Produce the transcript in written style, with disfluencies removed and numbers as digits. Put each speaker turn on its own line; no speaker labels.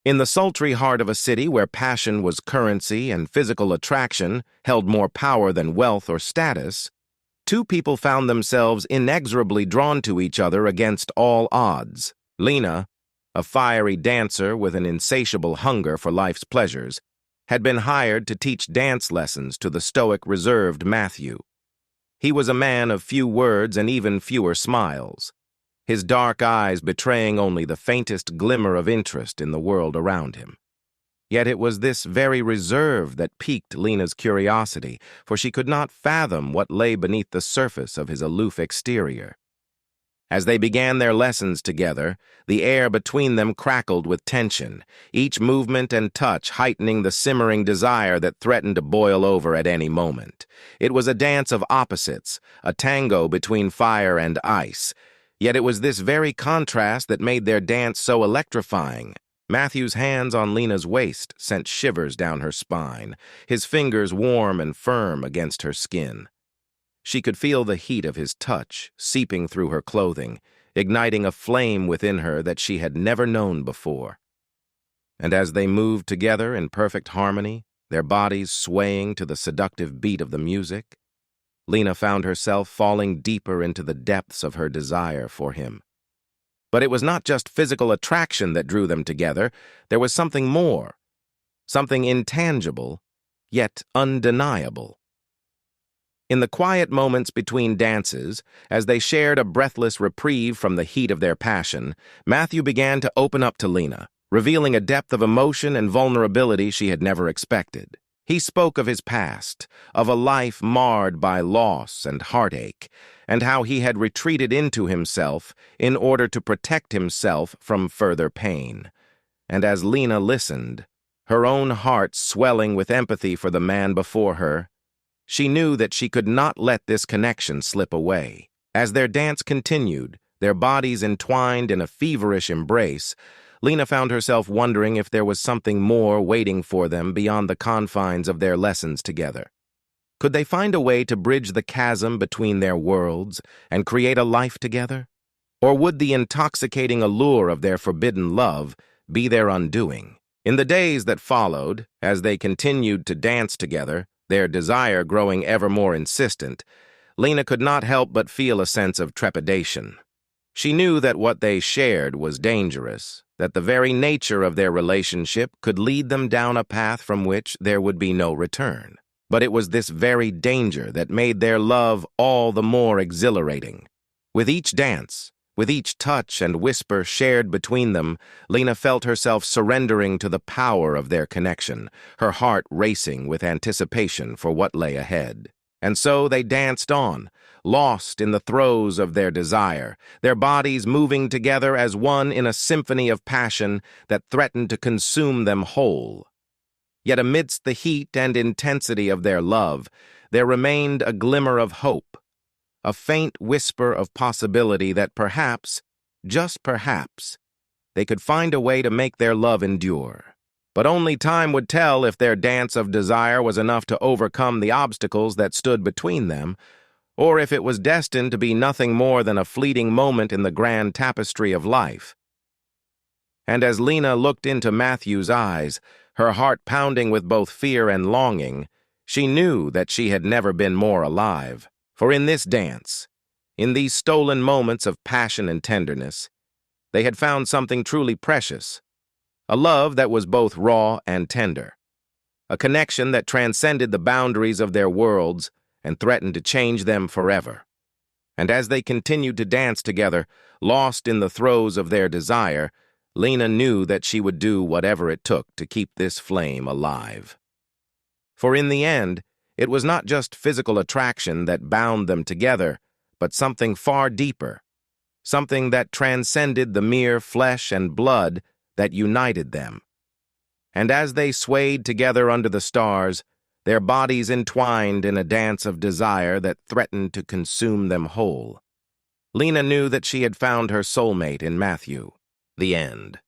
In the sultry heart of a city where passion was currency and physical attraction held more power than wealth or status, two people found themselves inexorably drawn to each other against all odds. Lena, a fiery dancer with an insatiable hunger for life's pleasures, had been hired to teach dance lessons to the stoic, reserved Matthew. He was a man of few words and even fewer smiles, his dark eyes betraying only the faintest glimmer of interest in the world around him. Yet it was this very reserve that piqued Lena's curiosity, for she could not fathom what lay beneath the surface of his aloof exterior. As they began their lessons together, the air between them crackled with tension, each movement and touch heightening the simmering desire that threatened to boil over at any moment. It was a dance of opposites, a tango between fire and ice. Yet it was this very contrast that made their dance so electrifying. Matthew's hands on Lena's waist sent shivers down her spine, his fingers warm and firm against her skin. She could feel the heat of his touch seeping through her clothing, igniting a flame within her that she had never known before. And as they moved together in perfect harmony, their bodies swaying to the seductive beat of the music, Lena found herself falling deeper into the depths of her desire for him. But it was not just physical attraction that drew them together. There was something more, something intangible, yet undeniable. In the quiet moments between dances, as they shared a breathless reprieve from the heat of their passion, Matthew began to open up to Lena, revealing a depth of emotion and vulnerability she had never expected. He spoke of his past, of a life marred by loss and heartache, and how he had retreated into himself in order to protect himself from further pain. And as Lena listened, her own heart swelling with empathy for the man before her, she knew that she could not let this connection slip away. As their dance continued, their bodies entwined in a feverish embrace, Lena found herself wondering if there was something more waiting for them beyond the confines of their lessons together. Could they find a way to bridge the chasm between their worlds and create a life together? Or would the intoxicating allure of their forbidden love be their undoing? In the days that followed, as they continued to dance together, their desire growing ever more insistent, Lena could not help but feel a sense of trepidation. She knew that what they shared was dangerous, that the very nature of their relationship could lead them down a path from which there would be no return. But it was this very danger that made their love all the more exhilarating. With each dance, with each touch and whisper shared between them, Lena felt herself surrendering to the power of their connection, her heart racing with anticipation for what lay ahead. And so they danced on, lost in the throes of their desire, their bodies moving together as one in a symphony of passion that threatened to consume them whole. Yet amidst the heat and intensity of their love, there remained a glimmer of hope, a faint whisper of possibility that perhaps, just perhaps, they could find a way to make their love endure. But only time would tell if their dance of desire was enough to overcome the obstacles that stood between them, or if it was destined to be nothing more than a fleeting moment in the grand tapestry of life. And as Lena looked into Matthew's eyes, her heart pounding with both fear and longing, she knew that she had never been more alive. For in this dance, in these stolen moments of passion and tenderness, they had found something truly precious, a love that was both raw and tender, a connection that transcended the boundaries of their worlds and threatened to change them forever. And as they continued to dance together, lost in the throes of their desire, Lena knew that she would do whatever it took to keep this flame alive. For in the end, it was not just physical attraction that bound them together, but something far deeper, something that transcended the mere flesh and blood that united them. And as they swayed together under the stars, their bodies entwined in a dance of desire that threatened to consume them whole, Lena knew that she had found her soulmate in Matthew. The end.